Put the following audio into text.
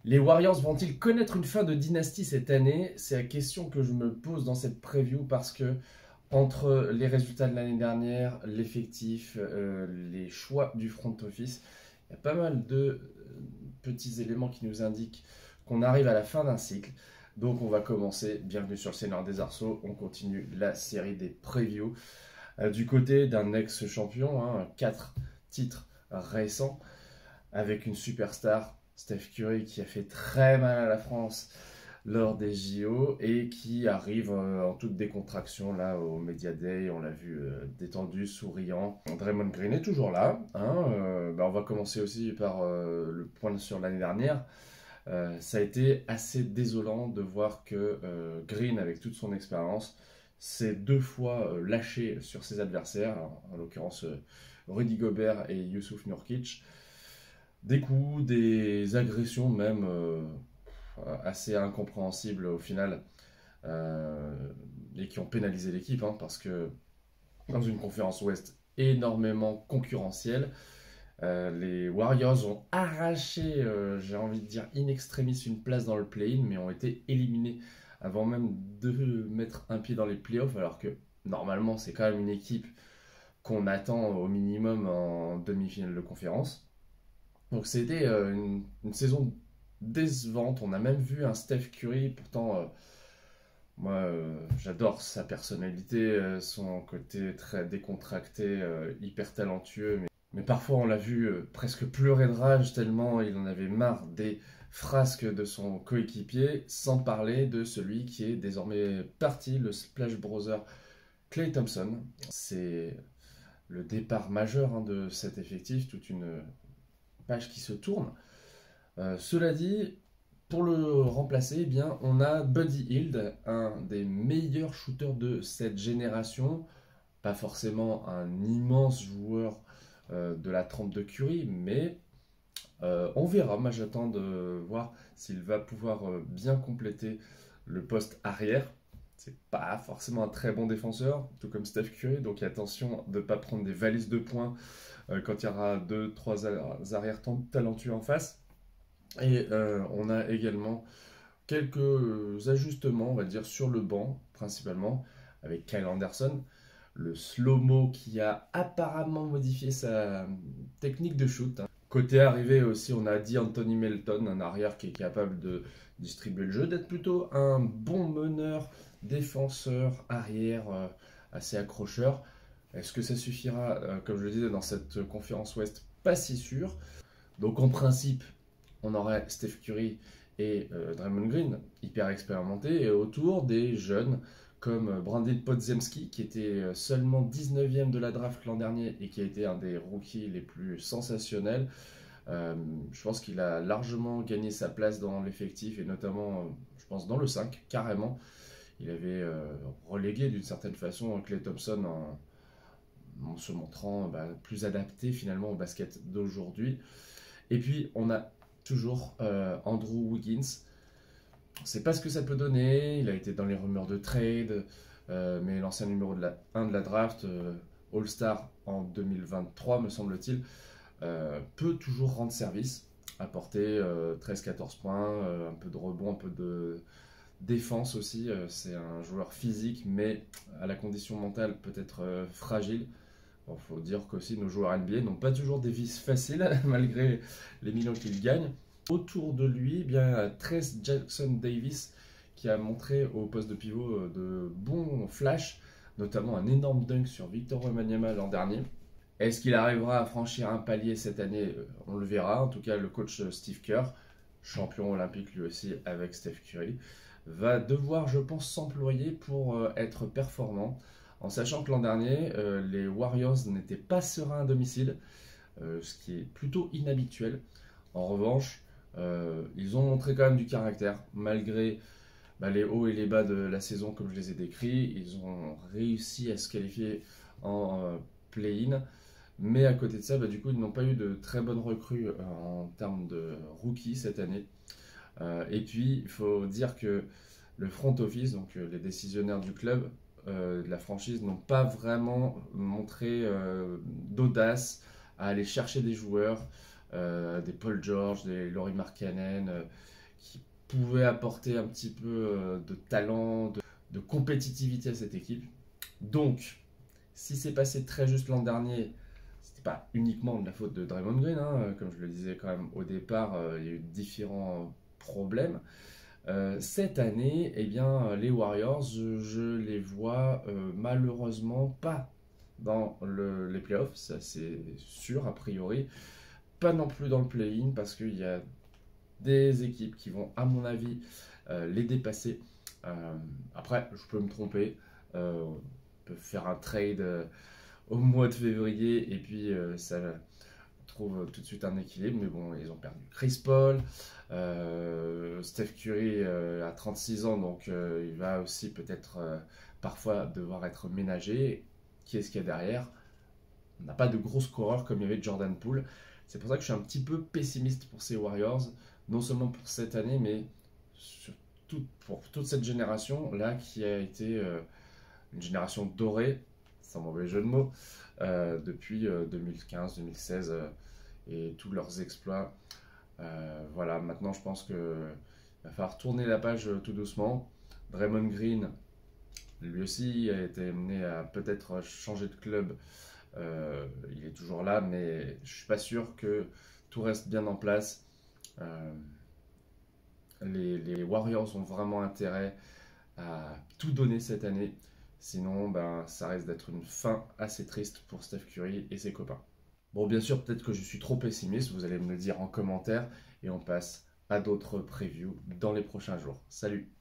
Les Warriors vont-ils connaître une fin de dynastie cette année? C'est la question que je me pose dans cette preview parce que entre les résultats de l'année dernière, l'effectif, les choix du front office, il y a pas mal de petits éléments qui nous indiquent qu'on arrive à la fin d'un cycle. Donc on va commencer. Bienvenue sur le Seigneur des Arceaux. On continue la série des previews. Du côté d'un ex-champion, 4 titres récents avec une superstar, Steph Curry, qui a fait très mal à la France lors des JO et qui arrive en toute décontraction là au Media Day. On l'a vu détendu, souriant. Draymond Green est toujours là. On va commencer aussi par le point sur l'année dernière. Ça a été assez désolant de voir que Green, avec toute son expérience, s'est 2 fois lâché sur ses adversaires, en l'occurrence Rudy Gobert et Yusuf Nurkic. Des coups, des agressions même assez incompréhensibles au final et qui ont pénalisé l'équipe parce que dans une conférence Ouest énormément concurrentielle, les Warriors ont arraché, j'ai envie de dire in extremis, une place dans le play-in, mais ont été éliminés avant même de mettre un pied dans les playoffs, alors que normalement c'est quand même une équipe qu'on attend au minimum en demi-finale de conférence. Donc c'était une saison décevante. On a même vu un Steph Curry, pourtant moi j'adore sa personnalité, son côté très décontracté, hyper talentueux, mais parfois on l'a vu presque pleurer de rage tellement il en avait marre des frasques de son coéquipier, sans parler de celui qui est désormais parti, le Splash Brother Klay Thompson. C'est le départ majeur de cet effectif, toute une page qui se tourne. Cela dit, pour le remplacer, eh bien, on a Buddy Hield, un des meilleurs shooters de cette génération. Pas forcément un immense joueur de la trempe de Curry, mais on verra. Moi, j'attends de voir s'il va pouvoir bien compléter le poste arrière. C'est pas forcément un très bon défenseur, tout comme Steph Curry, donc attention de ne pas prendre des valises de points quand il y aura 2-3 arrières talentueux en face. Et on a également quelques ajustements, on va dire, sur le banc, principalement, avec Kyle Anderson, le slow-mo qui a apparemment modifié sa technique de shoot. Côté arrivé aussi, on a dit Anthony Melton, un arrière qui est capable de distribuer le jeu, d'être plutôt un bon meneur, défenseur, arrière, assez accrocheur. Est-ce que ça suffira, comme je le disais, dans cette conférence Ouest? Pas si sûr. Donc en principe, on aurait Steph Curry et Draymond Green, hyper expérimentés, et autour des jeunes comme Brandon Podziemski, qui était seulement 19e de la draft l'an dernier et qui a été un des rookies les plus sensationnels. Je pense qu'il a largement gagné sa place dans l'effectif, et notamment, je pense, dans le 5, carrément. Il avait relégué d'une certaine façon Klay Thompson en se montrant plus adapté finalement au basket d'aujourd'hui. Et puis, on a toujours Andrew Wiggins. On ne sait pas ce que ça peut donner. Il a été dans les rumeurs de trade, mais l'ancien numéro 1 de la draft, All-Star en 2023, me semble-t-il, peut toujours rendre service, apporter 13-14 points, un peu de rebond, un peu de défense aussi. C'est un joueur physique, mais à la condition mentale peut-être fragile. Bon, faut dire qu'aussi nos joueurs NBA n'ont pas toujours des vies faciles malgré les millions qu'ils gagnent. Autour de lui, eh bien, Trayce Jackson Davis qui a montré au poste de pivot de bons flashs, notamment un énorme dunk sur Victor Wembanyama l'an dernier. Est-ce qu'il arrivera à franchir un palier cette année? On le verra. En tout cas, le coach Steve Kerr, champion olympique lui aussi avec Steph Curry, va devoir, je pense, s'employer pour être performant, en sachant que l'an dernier, les Warriors n'étaient pas sereins à domicile, ce qui est plutôt inhabituel. En revanche, ils ont montré quand même du caractère, malgré les hauts et les bas de la saison, comme je les ai décrits. Ils ont réussi à se qualifier en play-in, mais à côté de ça, du coup, ils n'ont pas eu de très bonnes recrues en termes de rookies cette année. Et puis, il faut dire que le front office, donc les décisionnaires du club, de la franchise, n'ont pas vraiment montré d'audace à aller chercher des joueurs, des Paul George, des Lauri Markkanen, qui pouvaient apporter un petit peu de talent, de compétitivité à cette équipe. Donc, si c'est passé très juste l'an dernier, c'était pas uniquement de la faute de Draymond Green, hein, comme je le disais quand même au départ, il y a eu différents problèmes. Cette année, eh bien, les Warriors, je les vois malheureusement pas dans les playoffs, ça c'est sûr a priori, pas non plus dans le play-in parce qu'il y a des équipes qui vont, à mon avis, les dépasser. Après, je peux me tromper. On peut faire un trade au mois de février et puis ça trouve tout de suite un équilibre. Mais bon, ils ont perdu Chris Paul. Steph Curry a 36 ans, donc il va aussi peut-être parfois devoir être ménagé. Qui est-ce qu'il y a derrière? On n'a pas de gros scoreurs comme il y avait Jordan Poole. C'est pour ça que je suis un petit peu pessimiste pour ces Warriors, non seulement pour cette année, mais pour toute cette génération-là qui a été une génération dorée, sans mauvais jeu de mots, depuis 2015-2016 et tous leurs exploits. Voilà, maintenant je pense qu'il va falloir tourner la page tout doucement. Draymond Green, lui aussi, a été amené à peut-être changer de club. Il est toujours là, mais je suis pas sûr que tout reste bien en place. Euh, les Warriors ont vraiment intérêt à tout donner cette année. Sinon, ben, ça risque d'être une fin assez triste pour Steph Curry et ses copains. Bon, bien sûr, peut-être que je suis trop pessimiste, vous allez me le dire en commentaire, et on passe à d'autres previews dans les prochains jours. Salut!